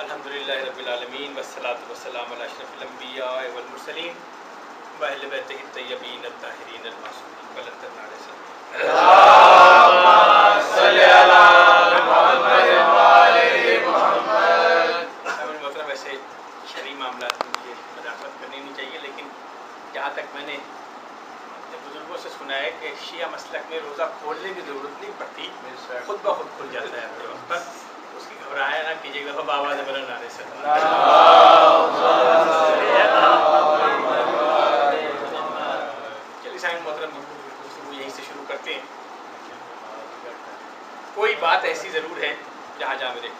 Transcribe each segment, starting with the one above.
الحمدللہ رب العالمین والصلاۃ والسلام علی اشرف الانبیاء والمرسلین واہل بیتہ الطیبین الطاہرین المعصومین واللطف علیہ صلی علی محمد وعلی محمد۔ مطلب ایسے شرعی معاملات میں مجھے مداخلت کرنی نہیں چاہیے، لیکن جہاں تک میں نے بزرگوں سے سنا ہے کہ شیعہ مسلک میں روزہ کھولنے کی ضرورت نہیں پڑتی، خود بخود کھل جاتا ہے اپنے وقت پر۔ اس کی گھبرایا نہ کیجیے گا، بابا سے بلند آنے سے چلیے سائن محترم گفتگو یہیں سے شروع کرتے ہیں۔ کوئی بات ایسی ضرور ہے، جہاں میرے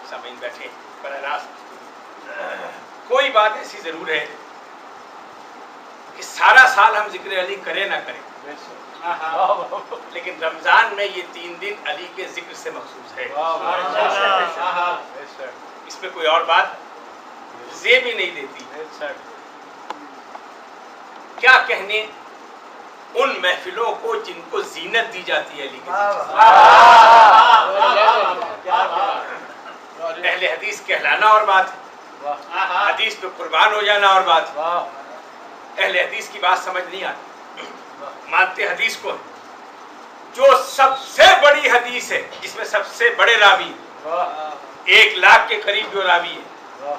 سامعین بیٹھے براہ راست، کوئی بات ایسی ضرور ہے کہ سارا سال ہم ذکر علی کریں نہ کریں، لیکن رمضان میں یہ 3 دن علی کے ذکر سے مخصوص ہے۔ اس میں کوئی اور بات زیب ہی نہیں دیتی۔ کیا کہنے ان محفلوں کو جن کو زینت دی جاتی ہے علی کے ذکر۔ اہل حدیث کہلانا اور بات ہے، حدیث پہ قربان ہو جانا اور بات ہے۔ اہل حدیث کی بات سمجھ نہیں آتی، مانتے حدیث کو جو سب سے بڑی حدیث ہے، جس میں سب سے بڑے راوی 1 لاکھ کے قریب جو راوی ہے،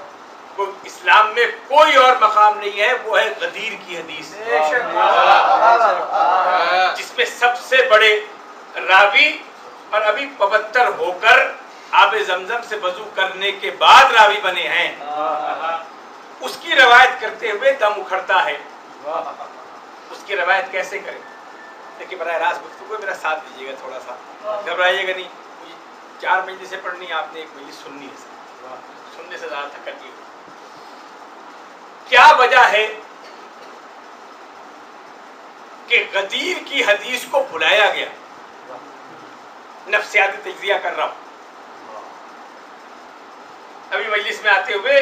وہ اسلام میں کوئی اور مقام نہیں ہے، وہ ہے غدیر کی حدیث، جس میں سب سے بڑے راوی اور ابھی پوتر ہو کر آب زمزم سے وضو کرنے کے بعد راوی بنے ہیں، اس کی روایت کرتے ہوئے دم اکھڑتا ہے۔ اس کی روایت کیسے کریں؟ دیکھیے براہ راست گفتگو میرا ساتھ دیجیے گا، تھوڑا سا گھبرائیے گا نہیں۔ 4 مجلسیں پڑھنی، آپ نے 1 مجلس سننی ہے، سننے سے زیادہ تھکتی ہو۔ کیا وجہ ہے کہ غدیر کی حدیث کو بلایا گیا؟ نفسیاتی تجزیہ کر رہا ہوں۔ ابھی مجلس میں آتے ہوئے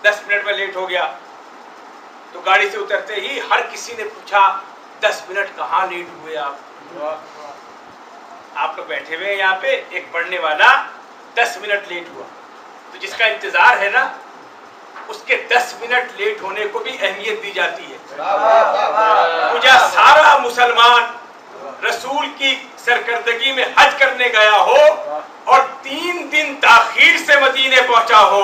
10 منٹ میں لیٹ ہو گیا، تو گاڑی سے اترتے ہی ہر کسی نے پوچھا 10 منٹ کہاں لیٹ ہوئے آپ لوگ بیٹھے ہوئے یہاں پہ، ایک پڑھنے والا 10 منٹ لیٹ ہوا، تو جس کا انتظار ہے نا، اس کے 10 منٹ لیٹ ہونے کو بھی اہمیت دی جاتی ہے۔ مجھے سارا مسلمان رسول کی سرکردگی میں حج کرنے گیا ہو اور 3 دن تاخیر سے مدینے پہنچا ہو،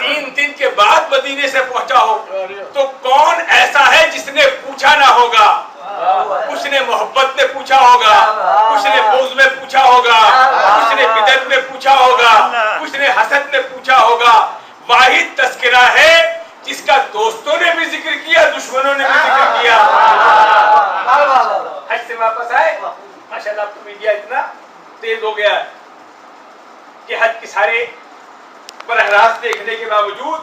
3 دن کے بعد مدینے سے پہنچا ہو، تو کون ایسا ہے جس نے پوچھا نہ ہوگا؟ کچھ نے محبت میں پوچھا ہوگا، کچھ نے بغض میں پوچھا ہوگا، کچھ نے بدعت میں پوچھا ہوگا، کچھ نے حسد میں پوچھا ہوگا۔ واحد تذکرہ ہے جس کا دوستوں نے بھی ذکر کیا، دشمنوں نے بھی ذکر کیا۔ حج سے واپس آئے، ماشاءاللہ اب تو میڈیا اتنا تیز ہو گیا ہے کہ حج کے سارے براہ راست دیکھنے کے باوجود،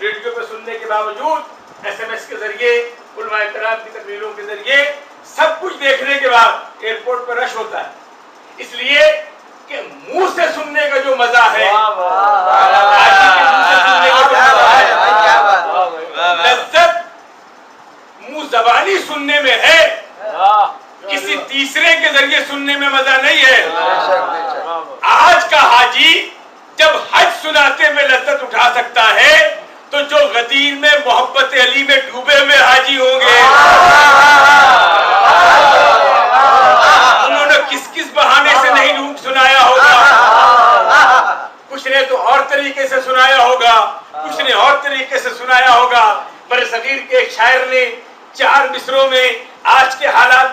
ریڈیو پہ سننے کے باوجود، SMS کے ذریعے، علماء کرام کی تقریروں کے ذریعے، سب کچھ دیکھنے کے بعد ایئرپورٹ پر رش ہوتا ہے، اس لیے کہ منہ سے سننے کا جو مزہ ہے، لذت منہ زبانی سننے میں ہے، کسی تیسرے کے ذریعے سننے میں مزہ نہیں ہے۔ آج کا حاجی جب حج سناتے میں لذت اٹھا سکتا ہے، تو جو غدیر میں محبت علی میں ڈوبے ہوئے حاجی ہوں گے، انہوں نے کس بہانے سے نہیں سنایا ہوگا؟ کچھ نے تو اور طریقے سے سنایا ہوگا، کچھ نے اور طریقے سے سنایا ہوگا۔ برصغیر کے ایک شاعر نے 4 مصروں میں آج کے حالات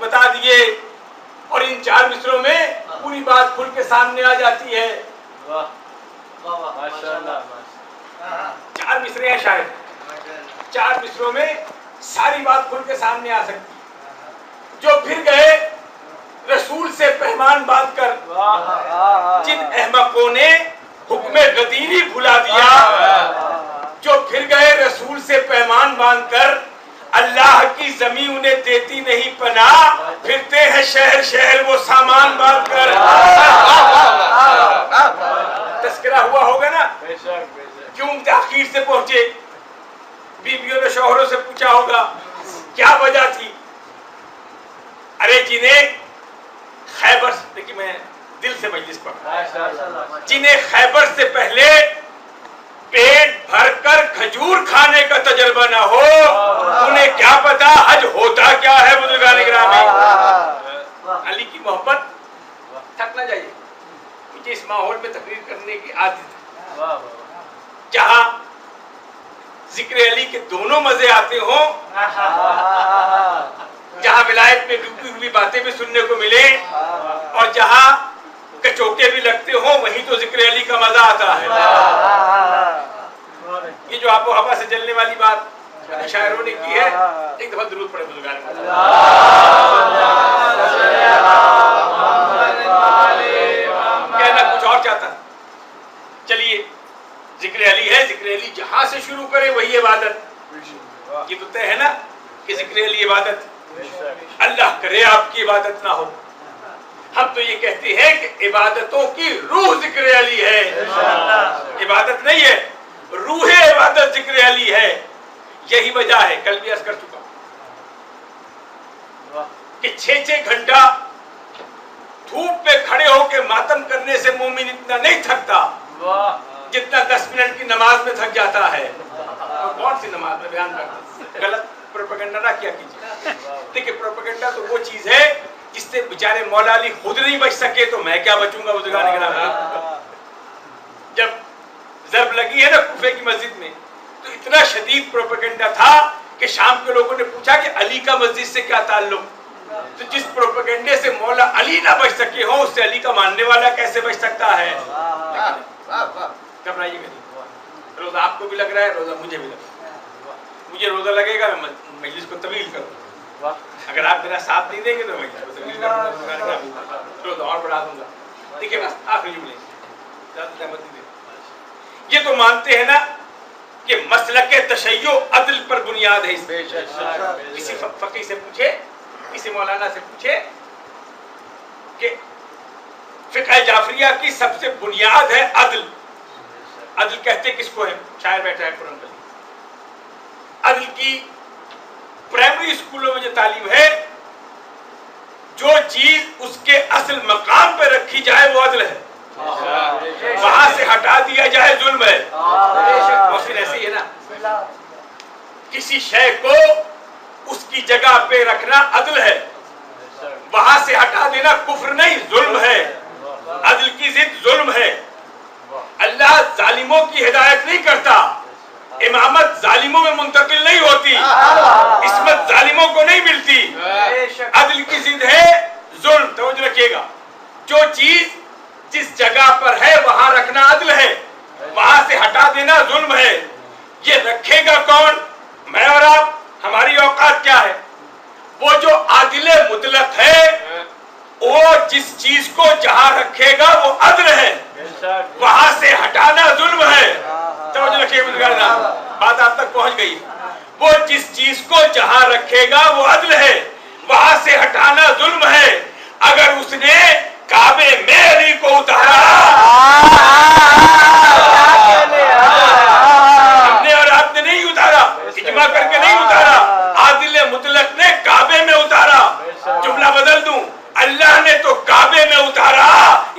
بتا دیے، اور ان 4 مصروں میں پوری بات کھل کے سامنے آ جاتی ہے۔ 4 مصرے ہیں شاید، 4 مصروں میں ساری بات کھل کے سامنے آ سکتی۔ جو پھر گئے رسول سے پیمان باندھ کر، جن احمقوں نے حکم غدیری بھلا دیا، جو پھر گئے رسول سے پیمان باندھ کر، اللہ کی زمین انہیں دیتی نہیں پناہ، پھرتے ہیں شہر شہر وہ سامان باندھ کر۔ تذکرہ ہوا ہوگا نا، کیوں تاخیر سے پہنچے؟ بیویوں نے شوہروں سے پوچھا ہوگا کیا وجہ تھی؟ ارے جنہیں कि मैं दिल से मजलिस पढ़ा, जिन्हें खैबर से पहले पेट भरकर खजूर खाने का तजर्बा ना हो, उन्हें क्या पता हज होता क्या है। बुजुर्गान गिरामी, अली की मोहब्बत थक ना जाइए। मुझे इस माहौल में तकरीर करने की आदत है, जहाँ जिक्र अली के दोनों मजे आते हो, जहाँ विलायत में डूबी हुई बातें भी सुनने को मिले और जहाँ कचोटे भी लगते हो, वहीं तो जिक्र अली का मजा आता है। ये जो आपको हवा से जलने वाली बात शायरों ने की है, एक दफा दुरूद पढ़े बुजुर्गान। कहना कुछ और चाहता, चलिए जिक्र अली है, जिक्र अली जहां से शुरू करे वही इबादत। ये तो तय है ना कि जिक्र अली इबादत, अल्लाह करे आपकी इबादत ना हो। हम तो ये कहते हैं कि इबादतों की रूह जिक्र अली है, इबादत नहीं है, रूह इबादत जिक्र अली है। यही वजह है, कल भी अर्ज कर चुका कि 6-6 घंटा धूप में खड़े होकर मातम करने से मोमिन इतना नहीं थकता जितना 10 मिनट की नमाज में थक जाता है। तो कौन सी नमाज में बयान करता, गलत प्रोपेगेंडा ना किया कीजिए। देखिए प्रोपेगेंडा तो वो चीज है जिससे बेचारे मौला अली खुद नहीं बच सके तो मैं क्या बचूंगा। जब जब लगी है ना कूफे की मस्जिद में, तो इतना शदीद प्रोपेगेंडा था कि शाम के लोगों ने पूछा कि अली का मस्जिद से क्या ताल्लुक। तो जिस प्रोपेगेंडे से मौला अली ना बच सके हो, उससे अली का मानने वाला कैसे बच सकता है। घबराइएगा नहीं, रोजा आपको भी लग रहा है, रोजा मुझे भी लग रहा है। मुझे रोजा लगेगा, मैं मजलिस को तवील करूंगा। अगर आप मेरा साथ नहीं देंगे तो मजलिस को तवील करूंगा, रोजा और बढ़ा दूंगा। देखिए बस आखिरी जुमले, ये तो मानते हैं ना कि मसलक तशय्यो अदल पर बुनियाद है। किसी फकीह से पूछे, किसी मौलाना से पूछे कि फिक़ह जाफरिया की सबसे बुनियाद है अदल। अदल कहते किसको है? शायर बैठा है कुरान पर। अदल की प्राइमरी स्कूलों में जो तालीम है, जो चीज उसके असल मकाम पे रखी जाए वो अदल है, वहां से हटा दिया जाए जुल्म है। और फिर ऐसे ही है ना, किसी शय को उसकी जगह पे रखना अदल है, वहां से हटा देना कुफ्र नहीं जुल्म है। अदल की जिद जुल्म है। अल्लाह जालिमों की हिदायत नहीं करता, इमामत जालिमों में मुंतकिल नहीं होती, इस्मत जालिमों को नहीं मिलती। अदल की जिद है जुल्म। तवज्जो रखिएगा, जो चीज जिस जगह पर है वहां रखना अदल है, वहां से हटा देना जुल्म है। ये रखेगा कौन? मैं और आप। हमारी औकात क्या है? वो जो आदिले मुतलक है, वो जिस चीज को जहां रखेगा वो अदल है, वहां से हटाना जुल्म है। तो रखिए बात आप तक पहुंच गई। वो जिस चीज को जहां रखेगा वो अदल है, वहां से हटाना जुल्म है। अगर उसने काबे में अली को उतारा, हमने और आपने नहीं उतारा, इजमा करके नहीं उतारा, आदिल मुतलक ने काबे में उतारा। जुमला बदल दूं, अल्लाह ने तो काबे में उतारा,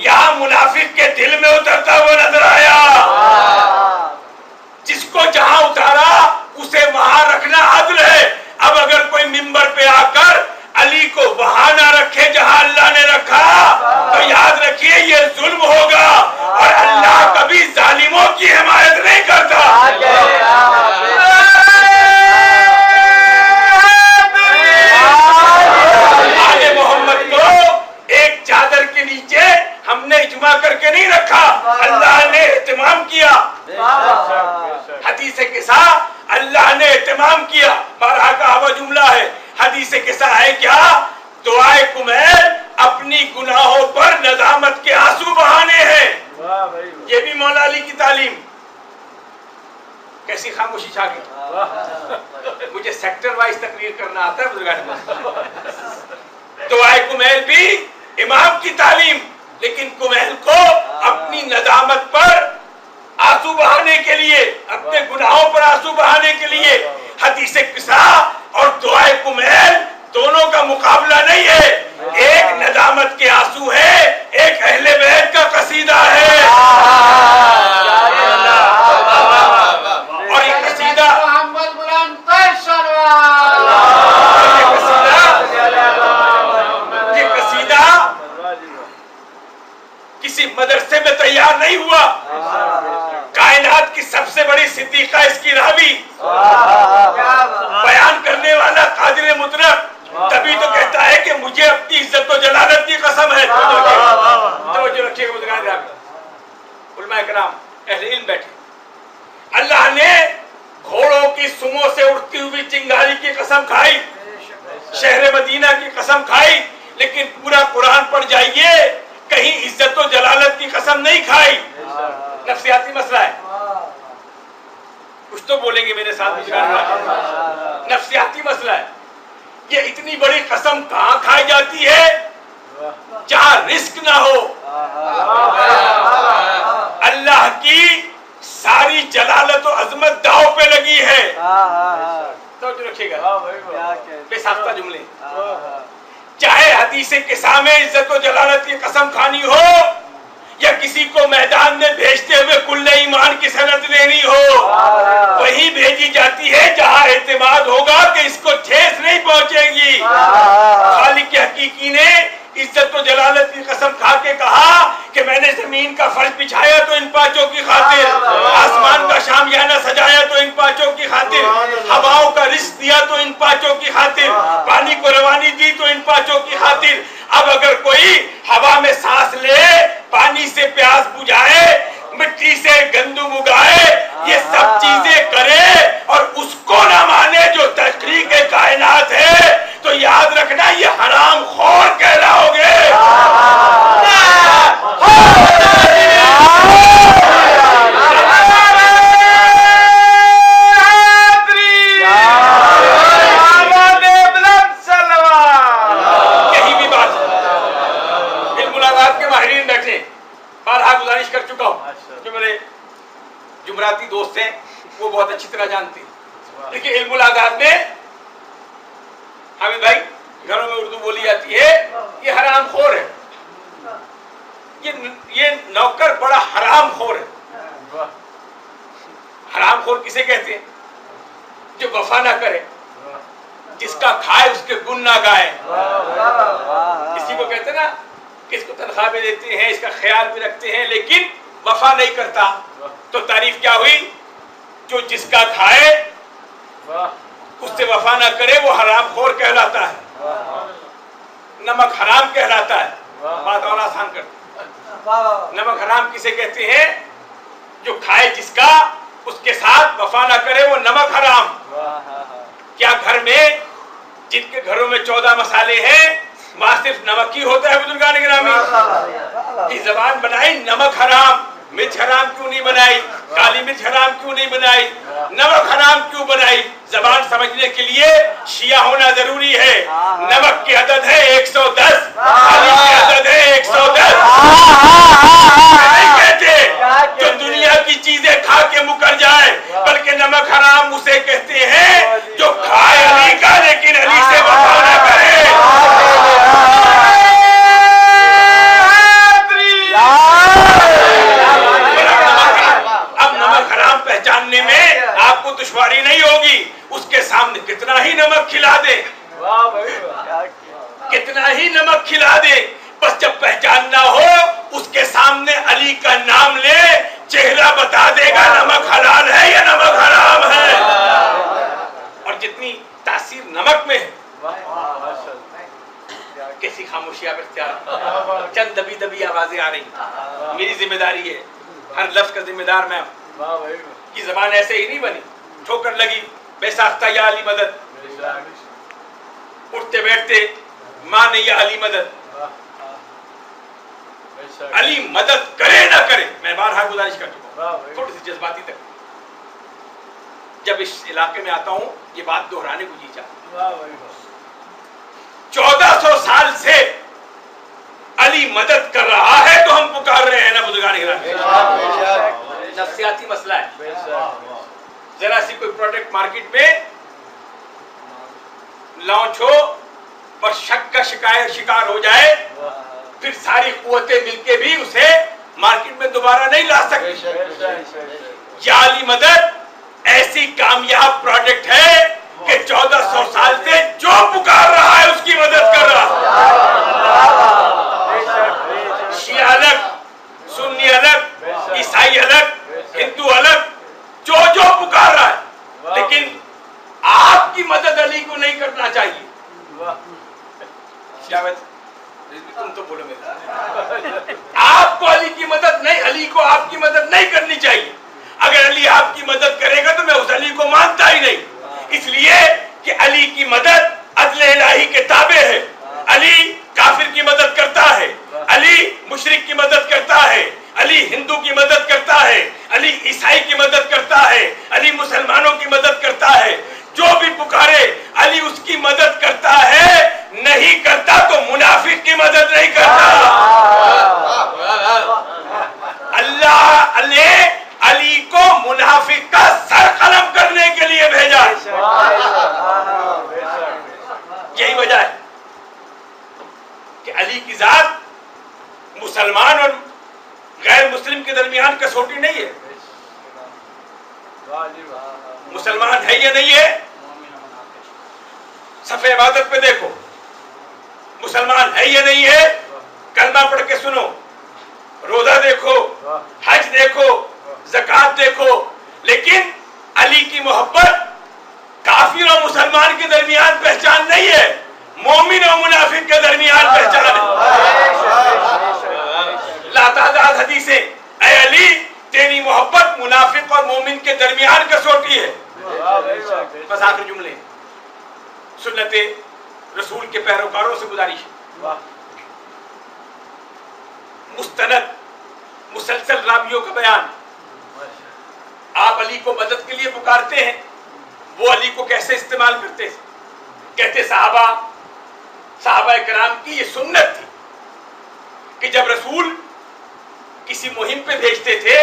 यहाँ मुनाफिक के दिल में उतरता हुआ नजर आया। जिसको जहां उतारा उसे वहां रखना अदल है। अब अगर कोई मिंबर पे आकर अली को वहां ना रखे जहां अल्लाह ने रखा, तो याद रखिए ये जुल्म होगा, और अल्लाह कभी जालिमों की हिमायत नहीं करता। आले मोहम्मद को एक चादर के नीचे हमने इजमा करके नहीं रखा, अल्लाह ने इत्माम किया। हदीस के साथ अल्लाह ने इत्माम किया। बारहा का हवा जुमला है, हदीस के साथ है क्या? दुआए कुमैल अपनी गुनाहों पर नदामत के आंसू बहाने हैं। ये भी मौला अली की तालीम। कैसी खामोशी छा गई। मुझे सेक्टर वाइज तकरीर करना आता है बुजुर्गान। दुआए कुमैल भी इमाम की तालीम, लेकिन कुमैल को अपनी नदामत पर आंसू बहाने के लिए, अपने गुनाहों पर आंसू बहाने के लिए, हदीस किसा और दुआए कुमैल दोनों का मुकाबला नहीं है। एक नदामत के आंसू है, तैयार नहीं हुआ। कायनात की सबसे बड़ी सिद्दीका इसकी रावी, बयान करने वाला कादिर मुतलक, तभी तो कहता है कि मुझे अपनी इज्जत और जलालत की कसम है। तवज्जो रखिएगा, उलमा इकराम, अहले इल्म बैठे। अल्लाह ने घोड़ों की सुमों से उड़ती हुई चिंगारी की कसम खाई, शहर मदीना की कसम खाई, लेकिन पूरा कुरान पढ़ जाइए, कहीं इज्जत और जलालत की कसम नहीं खाई। नफ्सियाती मसला है, कुछ तो बोलेंगे मेरे साथ, नफ्सियाती मसला है। ये इतनी बड़ी कसम कहां खाई जाती है जहां रिस्क ना हो। अल्लाह की सारी जलालत और अजमत दाव पे लगी है। तो रखिएगा, बेसाख्ता जुमले। चाहे हदीसे किस्सा में इज्जत और जलालत की कसम खानी हो, या किसी को मैदान में भेजते हुए कुल्ले ईमान की सनद लेनी हो, वही भेजी जाती है जहां एतमाद होगा कि इसको ठेस नहीं पहुंचेगी। खालिक हकीकी ने इज्जत और जलालत की कसम खा के कहा कि मैंने जमीन का फर्श बिछाया तो इन पांचों की खातिर, आसमान का शामियाना सजाया तो इन पांचों की खातिर, हवाओं का रिस्क दिया तो इन पांचों की खातिर, पानी को रवानी दी तो इन पांचों की खातिर। अब अगर कोई हवा में सांस ले, पानी से प्यास बुझाए, मिट्टी से गंदम उगाए, ये सब चीजें करे और उसको ना माने जो तख्लीक कायनात है, तो याद रखना ये हराम खोर कहलाओगे। गुजारिश कर चुका हूं, जो मेरे जुमराती दोस्त हैं वो बहुत अच्छी तरह जानते हैं। देखिए, इल्मुल आदाब में हामिद भाई, घरों में उर्दू बोली जाती है, ये हराम खोर है, ये नौकर बड़ा हराम खोर है। हराम खोर किसे कहते हैं? जो वफा ना करे, जिसका खाए उसके गुण ना गाए। किसी को कहते ना, किसको तनख्वाह भी देते हैं, इसका ख्याल भी रखते हैं, लेकिन वफा नहीं करता, तो तारीफ क्या हुई? जो जिसका खाए उससे वफा ना करे वो हराम खोर कहलाता है, नमक हराम कहलाता है। बात और आसान करते, नमक हराम किसे कहते हैं? जो खाए जिसका, उसके साथ वफा ना करे वो नमक हराम। क्या घर में, जिनके घरों में 14 मसाले हैं, वहां सिर्फ नमक ही होता है? बुजुर्गान गिरामी, की जबान बनाई नमक हराम, मिर्च हराम क्यों नहीं बनाई? काली मिर्च हराम क्यों नहीं बनाई? नमक हराम क्यों बनाई? जबान समझने के लिए शिया होना जरूरी है। नमक की अदद है 110, काली की अदद है 110। नहीं कहते जो दुनिया की चीजें खा के मुकर जाए, बल्कि नमक हराम उसे कहते हैं जो खाए अली का लेकिन अली से वफा न करे। पहचानने में आपको दुश्वारी नहीं होगी, उसके सामने कितना ही नमक खिला दे, कितना ही नमक खिला दे, बस जब पहचानना हो उसके सामने अली का नाम ले, चेहरा बता देगा नमक हलाल है या नमक हराम है। और जितनी तासीर नमक में है, कैसी खामोशी आप इख्तियार, चंद दबी दबी आवाजें आ रही। मेरी जिम्मेदारी है, हर लफ्ज का जिम्मेदार मैं की जबान ऐसे ही नहीं बनी, ठोकर लगी बेसाख्ता या अली मदद, उठते बैठते मां ने या अली मदद, अली मदद करे ना करे। मैं बारहा गुजारिश कर चुका हूं, थोड़ी सी जज्बाती तक जब इस इलाके में आता हूं ये बात दोहराने को जी चाहता। 1400 साल से अली मदद कर रहा है तो हम पुकार रहे हैं ना बुजुर्गान गिरामी। नफ्सियाती मसला है, जरा सी कोई प्रोडक्ट मार्केट में लॉन्च हो और शक का शिकार हो जाए, फिर सारी कुव्वतें मिलके भी उसे मार्केट में दोबारा नहीं ला सकती। या अली मदद ऐसी कामयाब प्रोडक्ट है कि 1400 साल से जो पुकार रहा है उसकी मदद कर रहा। शिया अलग, सुन्नी अलग, जावेद तुम तो बोलो मेरे, आपको अली की मदद नहीं, अली को आपकी मदद नहीं करनी चाहिए। अगर अली आपकी मदद करेगा तो मैं उस अली को मानता ही नहीं, इसलिए कि अली की मदद अदले इलाही के ताबे है। अली काफिर की मदद करता है, अली मुशरिक की मदद करता है, अली हिंदू की मदद करता है, अली ईसाई की मदद करता है, अली मुसलमानों की मदद करता है। जो भी पुकारे अली उसकी मदद करता है, नहीं करता तो मुनाफिक की मदद नहीं करता। अल्लाह ने अली को मुनाफिक का सर कलम करने के लिए भेजा। यही वजह है कि अली की जात मुसलमान और गैर मुस्लिम के दरमियान कसौटी नहीं है। मुसलमान है या नहीं है, सफे इबादत पे देखो, मुसलमान है या नहीं है, कलमा पढ़ के सुनो, रोजा देखो, हज देखो, ज़कात देखो, लेकिन अली की मोहब्बत काफिर और मुसलमान के दरमियान पहचान नहीं है, मोमिन और मुनाफिक के दरमियान पहचान है। लातादाद हदीसें, ऐ अली तेरी मोहब्बत मुनाफिक और मोमिन के दरमियान कसौटी है। बस आखिरी जुमले, सुन्नते रसूल के पैरोकारों से गुजारिश, मुस्तनद मुसलसल रावियों का बयान। आप अली को मदद के लिए पुकारते हैं, वो अली को कैसे इस्तेमाल करते हैं? कहते साहबा कराम की ये सुन्नत थी कि जब रसूल किसी मुहिम पे भेजते थे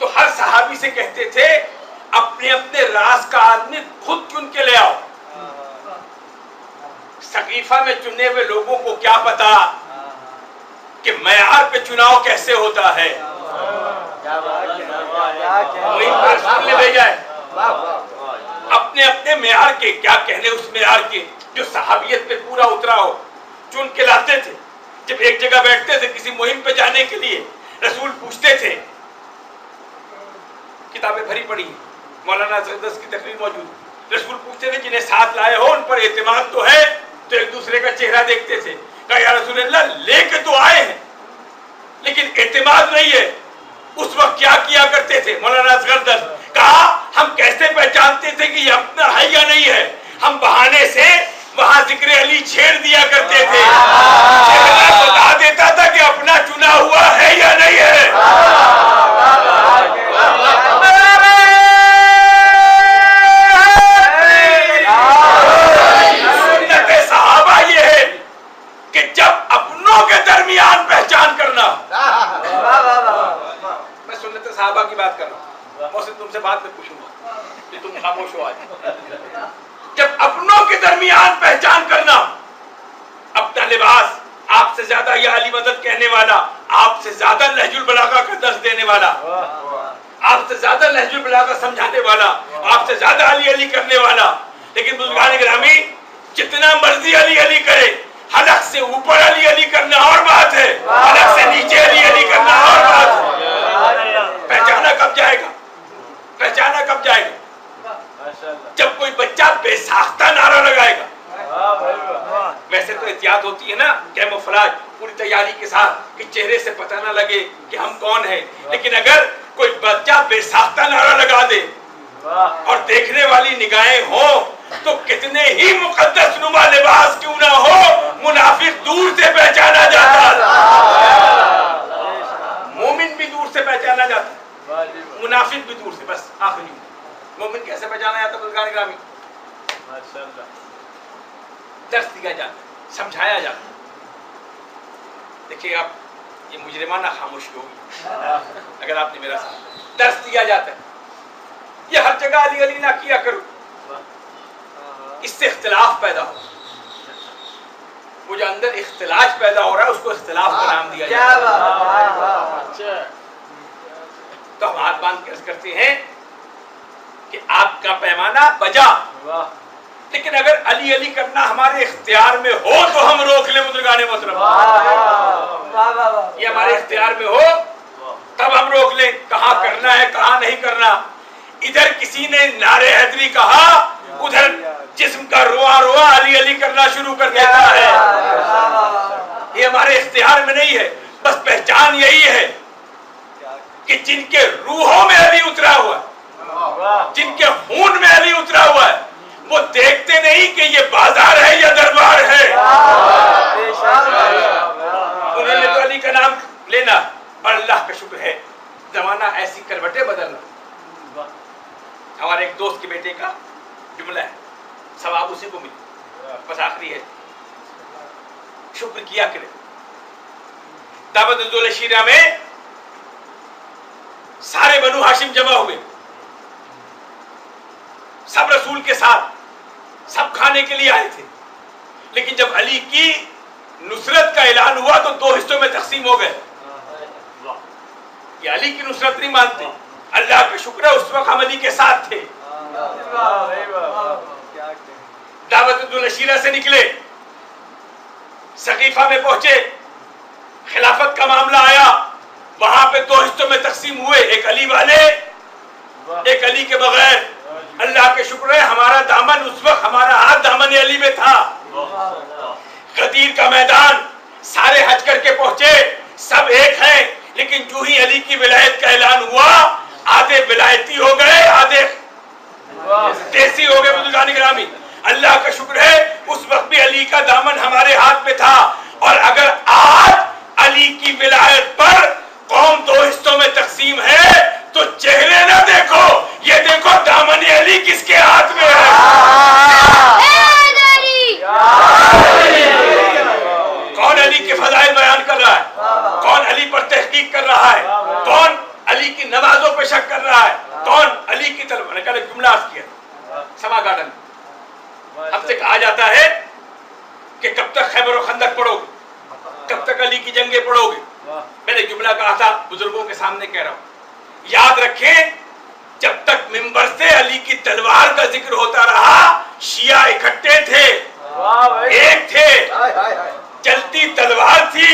तो हर सहाबी से कहते थे अपने अपने राज का आदमी खुद चुन के ले आओ। सकीफा में चुने हुए लोगों को क्या पता कि मयार पे चुनाव कैसे होता है। मुहिम पर रसूल ने भेजा है, अपने अपने मेयार के, क्या कहने उस मेयार के जो सहाबियत पे पूरा उतरा हो, चुन के लाते थे। जब एक जगह बैठते थे किसी मुहिम पे जाने के लिए, रसूल पूछते थे, किताबें भरी पड़ी हैं, मौलाना सरदस की तकरीर मौजूद, रसूल पूछते थे जिन्हें साथ लाए हो उन पर एतमाद तो है? तो एक दूसरे का चेहरा देखते थे, कहा या रसूलल्लाह लेके तो आए हैं लेकिन एतमाद नहीं है। उस वक्त क्या किया करते थे मौलाना सरदस? कहा हम कैसे पहचानते थे कि ये अपना है या नहीं है? हम बहाने से वहां जिक्र अली छेड़ दिया करते थे, चेहरा बता देता था कि अपना चुना हुआ है या नहीं है। सुन्नत सहाबा ये है कि जब अपनों के दरमियान पहचान करना, मैं सुन्नत सहाबा की बात कर रहा हूँ, मौसम तुमसे बाद में पूछूंगा कि तुम खामोश हो आज। जब अपनों के दरमियान पहचान करना, अपना लिबास आपसे ज्यादा या अली मदद कहने वाला, आपसे ज्यादा लहजुल बलागा का दर्स देने वाला, आपसे ज्यादा लहजुल बलागा समझाने वाला, आपसे ज्यादा अली अली करने वाला। लेकिन बुजुर्गान गिरामी जितना मर्जी अली अली करे, हलक से ऊपर अली अली करना और बात है, हलक से नीचे अली अली करना और बात है। पहचाना कब जाएगा? पहचाना कब जाएगा? जब कोई बच्चा बेसाख्ता नारा लगाएगा। वैसे तो एहतियात होती है ना, कैमोफ्लेज पूरी तैयारी के साथ कि चेहरे से पता ना लगे कि हम कौन हैं, लेकिन अगर कोई बच्चा बेसाख्ता नारा लगा दे और देखने वाली निगाहें हो तो कितने ही मुकद्दस नुमा लिबास क्यों ना हो, मुनाफिक दूर से पहचाना जाता है, मोमिन भी दूर से पहचाना जाता है, मुनाफिक भी दूर से। बस आखिरी मोमिन कैसे पहचाना जाता है? ग्रामी दर्स दिया जाता, समझाया जाता। देखिए आप ये मुजरिमाना खामोशी होगी अगर आपने मेरा साथ, दर्स दिया जाता है। ये हर जगह अली अली ना किया करो, इससे इख्तिलाफ पैदा हो। वो जो अंदर इख्तिलाफ पैदा हो रहा है उसको इख्तिलाफ का नाम दिया जाता है। तो हम हाथ बांध के अर्ज करते हैं कि आपका पैमाना बजा, लेकिन अगर अली अली करना हमारे इख्तियार में हो तो हम रोक लें। बुजुर्गाने मोहतरम, ये हमारे इख्तियार में हो तब हम रोक लें, कहाँ करना है कहाँ नहीं करना। इधर किसी ने नारे हैदरी कहा, उधर जिस्म का रोआ रोआ अली अली करना शुरू कर देता है। اختیار میں نہیں ہے، بس پہچان یہی ہے کہ جن کے روحوں میں علی اترا ہوا ہے، جن کے خون میں علی اترا ہوا ہے، وہ دیکھتے نہیں کہ یہ بازار ہے یا دربار ہے. انہوں نے تو علی کا نام لینا، اور اللہ کا شکر ہے زمانہ ایسی کروٹیں بدل رہا. ہمارے ایک دوست کے بیٹے کا جملہ ہے، ثواب اسی کو ملے. بس آخری ہے، شکر کیا کرے. دعوت نزول شیرہ میں سارے بنو ہاشم جمع ہوئے، سب رسول کے ساتھ، سب کھانے کے لیے آئے تھے. لیکن جب علی کی نصرت کا اعلان ہوا تو دو حصوں میں تقسیم ہو گئے. یہ علی کی نصرت نہیں مانتے. اللہ کا شکر ہے اس وقت ہم علی کے ساتھ تھے. دعوت الشیرہ سے نکلے، سقیفہ میں پہنچے، خلافت کا معاملہ آیا. وہاں پہ دو حصوں میں تقسیم ہوئے، ایک علی والے، ایک علی کے بغیر. اللہ کے شکر ہے ہمارا دامن اس وقت، ہمارا ہاتھ دامن علی میں تھا. غدیر کا میدان، سارے حج کر کے پہنچے، سب ایک ہیں. لیکن جو ہی علی کی ولایت کا اعلان ہوا، آدھے ولایتی ہو گئے، آدھے دیسی ہو گئے. بزرگان گرامی، اللہ کا شکر ہے اس وقت بھی علی کا دامن ہمارے ہاتھ میں تھا. اور اگر آج علی کی ولایت پر قوم دو حصوں میں تقسیم ہے تو چہرے نہ دیکھو، یہ دیکھو دامن علی کس کے ہاتھ میں ہے. کون علی کے فضائل بیان کر رہا ہے؟ کون علی پر تحقیق کر رہا ہے؟ کون علی کی نمازوں پہ شک کر رہا ہے؟ کون علی کی طرف؟ میں نے کہا ایک جملہ عرض کیا سما گارڈن میں، ہم سے کہا جاتا ہے کہ کب تک خیبر و خندق پڑھو گے، کب تک علی کی جنگیں پڑھو گے. میں نے جملہ کہا تھا، بزرگوں کے سامنے کہہ رہا ہوں، یاد رکھیں جب تک منبر سے علی کی تلوار کا ذکر ہوتا رہا، شیعہ اکٹھے تھے، ایک تھے، چلتی تلوار تھی،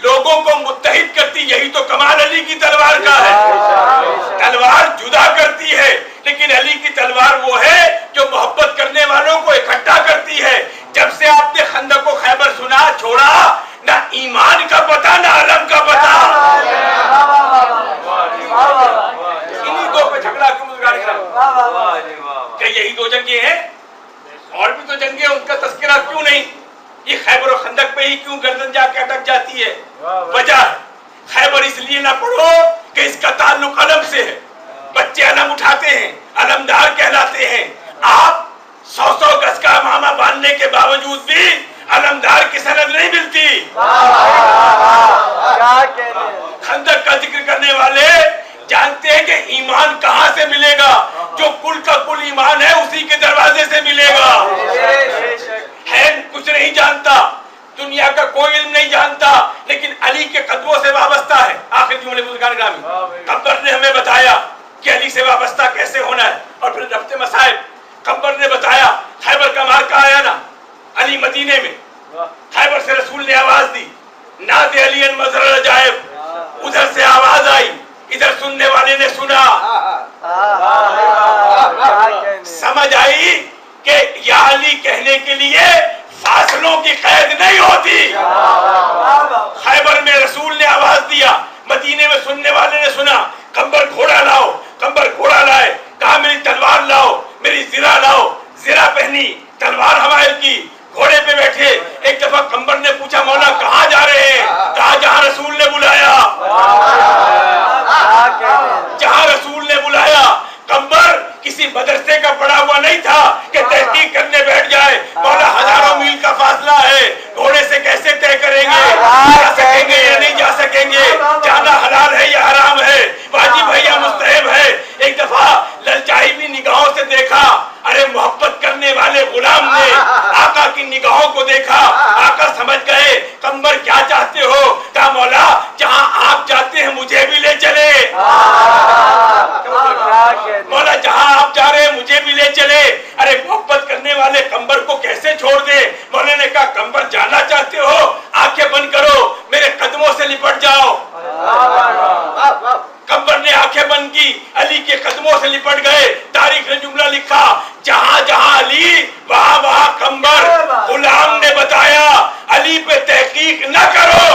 لوگوں کو متحد کرتی. یہی تو کمال علی کی تلوار کا ہے. تلوار جدا کرتی ہے لیکن علی کی تلوار وہ ہے جو محبت کرنے والوں کو اکٹھا کرتی ہے. جب سے آپ نے خندق و خیبر سنا، چھوڑا، نہ ایمان کا پتہ نہ علم کا پتہ. انہی دو پہ جھگڑا کیوں کہ یہی دو جنگیں ہیں، اور بھی تو جنگیں، ان کا تذکرہ کیوں نہیں؟ یہ خیبر و خندق پہ ہی کیوں گردن جا کے اٹک جاتی ہے؟ وجہ ہے خیبر اس لیے نہ پڑھو کہ اس کا تعلق علم سے ہے. بچے علم اٹھاتے ہیں، علمدار کہلاتے ہیں. آپ 100 گز کا امامہ باندھنے کے باوجود بھی علمدار کی سند نہیں ملتی. خندق کا ذکر کرنے والے جانتے ہیں کہ ایمان کہاں سے ملے گا. جو کل کا کل ایمان ہے اسی کے دروازے سے ملے گا. ہے کچھ نہیں جانتا، دنیا کا کوئی علم نہیں جانتا، لیکن علی کے قدموں سے وابستہ ہے. آخر جملے بزرگان گرامی، قمر نے ہمیں بتایا کہ علی سے وابستہ کیسے ہونا ہے. اور پھر ربط مصائب، قمر نے بتایا. خیبر کا مارکا آیا نا علی مدینے میں، خیبر سے رسول نے آواز دی، ناد علی مظہر العجائب. ادھر سے آواز آئی، ادھر سننے والے نے سنا، سمجھ آئی کہ یا علی کہنے کے لیے فاصلوں کی قید نہیں ہوتی. خیبر میں رسول نے آواز دیا، مدینے میں سننے والے نے سنا. قمر گھوڑا لاؤ، قمر گھوڑا لائے، کہا میری تلوار لاؤ، میری زرہ لاؤ. زرہ پہنی، تلوار حمائل کی، گھوڑے پہ بیٹھے. ایک دفعہ قمر نے پوچھا مولا کہاں جا رہے ہیں؟ کہا جہاں رسول نے بلایا. جہاں رسول نے بلایا. قمر کسی مدرسے کا پڑھا ہوا نہیں تھا کہ تحقیق کرنے بیٹھ جائے. مولا ہزاروں میل کا فاصلہ ہے، گھوڑے سے کیسے طے کریں گے؟ جا سکیں گے یا نہیں جا سکیں گے؟ جانا حلال ہے یا حرام ہے؟ واجب ہے یا مستحب ہے؟ ایک دفعہ للچائی بھی نگاہوں سے دیکھا. ارے محبت کرنے والے غلام نے آقا کی نگاہوں کو دیکھا. آقا سمجھ گئے قمر کیا چاہتے ہو. کہا مولا جہاں آپ جاتے ہیں مجھے بھی لے چلے. مولا جہاں آپ جا رہے ہیں مجھے بھی لے چلے. ارے محبت کرنے والے قمر کو کیسے چھوڑ دے؟ مولا نے کہا قمر جانا چاہتے ہو آنکھیں بند کرو، میرے قدموں سے لپٹ جاؤ. قمر نے آنکھیں بند کی، علی کے قدموں سے لپٹ گئے. تاریخ نے جملہ لکھا، جہاں جہاں علی وہاں وہاں قمر. غلام نے بتایا علی پہ تحقیق نہ کرو،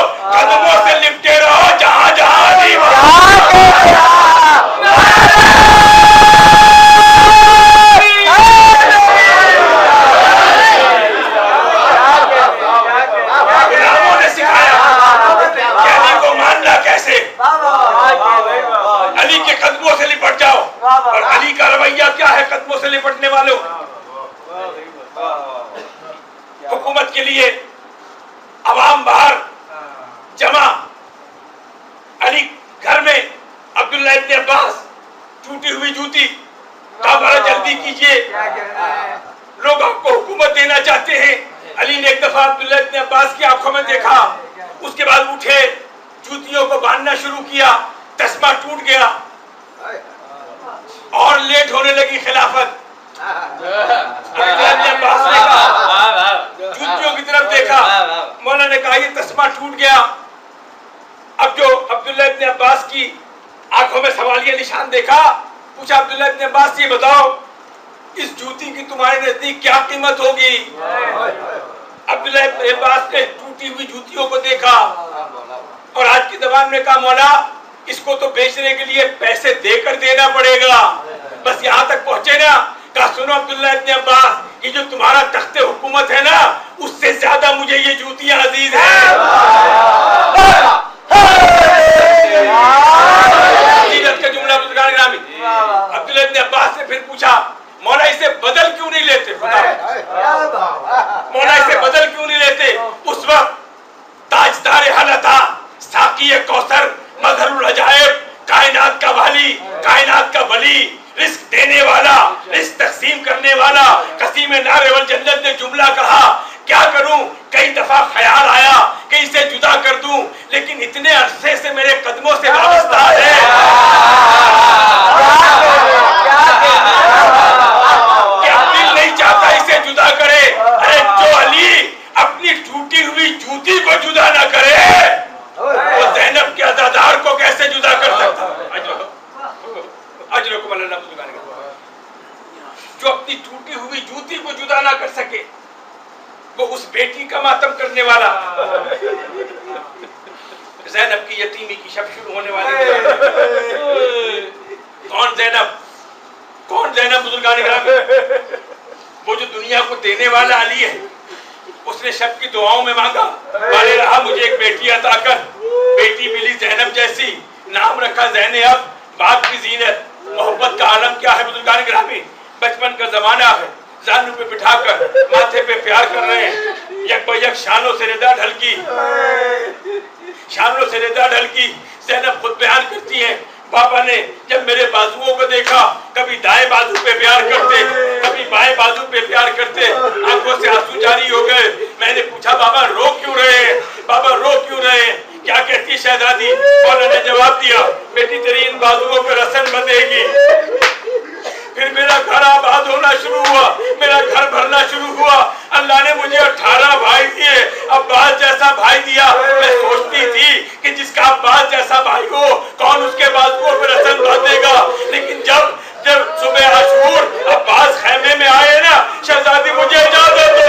की आंखों में देखा। उसके बाद उठे, जूतियों को बांधना शुरू किया, तस्मा टूट गया और लेट होने लगी खिलाफत। अब्बास ने कहा, जूतियों की तरफ देखा, मौला ने कहा ये तस्मा टूट गया। अब जो अब्दुल्लाह इब्न अब्बास की आंखों में सवालिया निशान देखा, पूछा अब्दुल्लाह इब्न अब्बास ये बताओ इस जूती की तुम्हारे नजदीक क्या कीमत होगी? अब्दुल्लाह इब्न अब्बास ने टूटी हुई जूतियों को देखा और आज की ज़बान में कहा मौला इसको तो बेचने के लिए पैसे देकर देना पड़ेगा। बस यहाँ तक पहुंचे ना, कहा सुनो अब्दुल्लाह इब्न अब्बास, ये जो तुम्हारा तख्ते हुकूमत है ना, उससे ज्यादा मुझे ये जूतियां अजीज हैं। का जुमला अब्दुल्लाह इब्न अब्बास ने फिर पूछा मौला इसे बदल क्यों नहीं लेते? मौला इसे बदल क्यों नहीं लेते? उस वक्त ताजदार हलता, साकी कौसर, मजहरुल अजायब, कायनात का वाली, कायनात का वली, रिस्क देने वाला, रिस्क तकसीम करने वाला, कसीम नारे वल जन्नत ने जुमला कहा। क्या करूं? कई दफा ख्याल आया कि इसे जुदा कर दूं, लेकिन इतने अरसे से मेरे कदमों से वाबस्ता है कि अब दिल नहीं चाहता इसे जुदा करे। अरे जो अली अपनी टूटी हुई जूती को जुदा ना करे, वो ज़ैनब के अज़ादार को कैसे जुदा कर सकता? जो अपनी टूटी हुई जूती को जुदा ना कर सके, वो उस बेटी का मातम करने वाला। ज़ैनब की यतीमी की शब शुरू होने वाली। कौन ज़ैनब? कौन ज़ैनब? बुजुर्गान गिरामी, वो जो दुनिया को देने वाला अली है। उसने शब की दुआओं में मांगा, वाले रहा मुझे एक बेटी अता कर। बेटी मिली ज़ैनब जैसी, नाम रखा ज़ैनब, बाप की जीनत। मोहब्बत का आलम क्या है बुजुर्गान गिरामी? बचपन का जमाना है, जानू पे बिठाकर माथे पे प्यार कर रहे हैं। यक बयक शानों से रिदा ढलकी, शानों से रिदा ढलकी। ज़ैनब खुद बयान करती है, पापा ने जब मेरे बाजुओं को देखा, कभी दाएं बाजू पे प्यार करते, कभी बाएं बाजू पे प्यार करते, आंखों से आंसू जारी हो गए। मैंने पूछा बाबा रो क्यों रहे हैं? बाबा रो क्यों रहे हैं? क्या कहती शहजादी? मौला ने जवाब दिया, बेटी तेरी इन बाजुओं पे रसन बंधेगी। फिर मेरा घर आबाद होना शुरू हुआ, मेरा घर भरना शुरू हुआ। अल्लाह ने मुझे 18 भाई दिए, अब्बास जैसा भाई दिया। मैं सोचती थी कि जिसका अब्बास जैसा भाई हो, कौन उसके बाजुओं पर रसन बांधेगा। लेकिन जब सुबह आशूर अब्बास खैमे में आए ना, शहजादी मुझे इजाजत दो।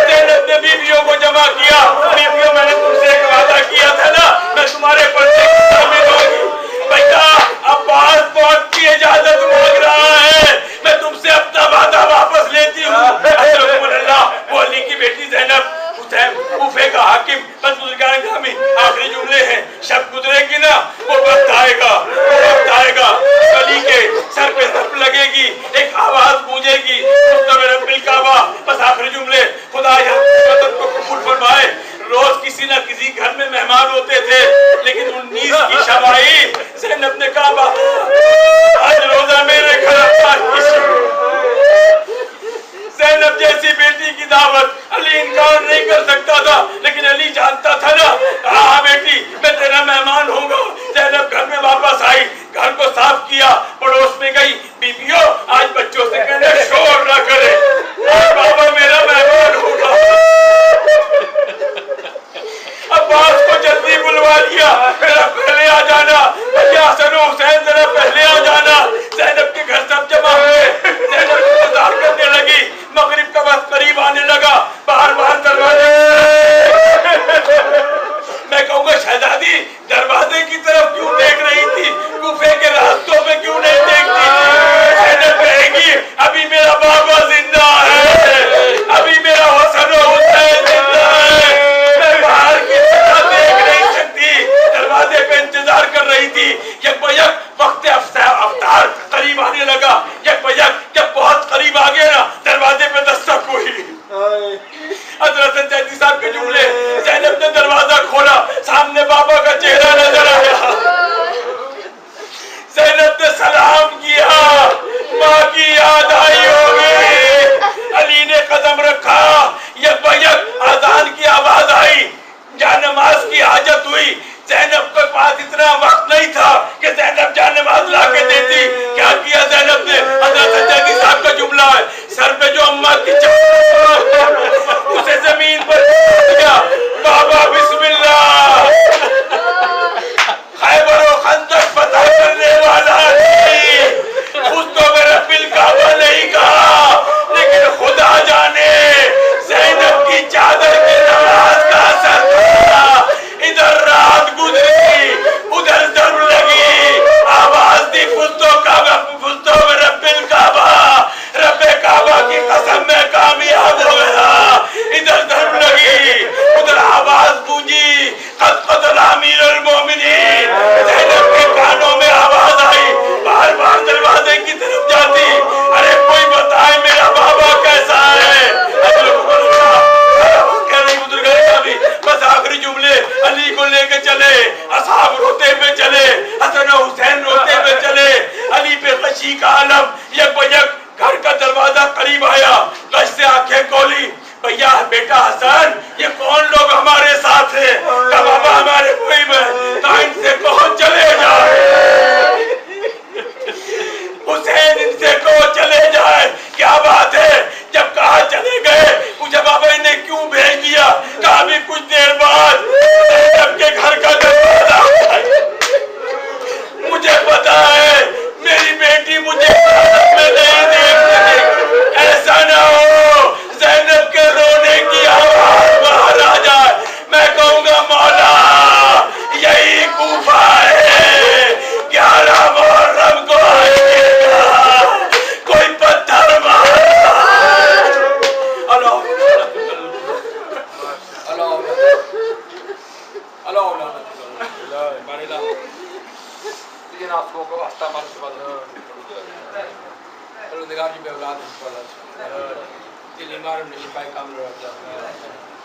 ज़ैनब ने बीवियों को जमा किया, बीवियों मैंने तुमसे एक वादा किया था ना, मैं तुम्हारे पर्दे में दूंगी। बेटा अब्बास बहुत की इजाजत मांग रहा है, मैं तुमसे अपना वादा वापस लेती हूँ। वो अली की बेटी ज़ैनब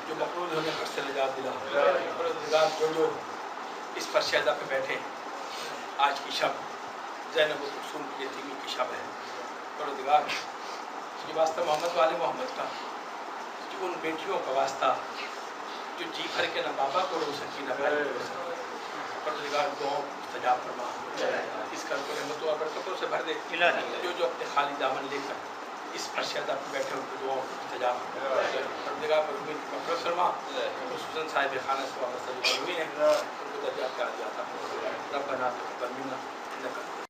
جو مقروض ہونے پر سے نجات دلا پروردگار جو اس پر شہزہ پہ بیٹھے آج کی شب زینب و کلثوم کی یتیمی کی شب ہے پروردگار یہ واسطہ محمد والے محمد کا جو ان بیٹیوں کا واسطہ جو جی بھر کے نہ بابا کو رو سکی نہ بھائی کو رو سکی پروردگار دعاؤں کو مستجاب فرما اس گھر کو رحمتوں اور برکتوں سے بھر دے جو اپنے خالی دامن لے کر اس پر شہزہ پہ بیٹھے ان کی دعاؤں کو مستجاب پروردگار پر امید کی مغفرت فرما خصوصاً صاحب خانہ سے وابستہ جو ہوئی ہیں ان کو درجات کا عطا فرما ربنا تقبل منا انک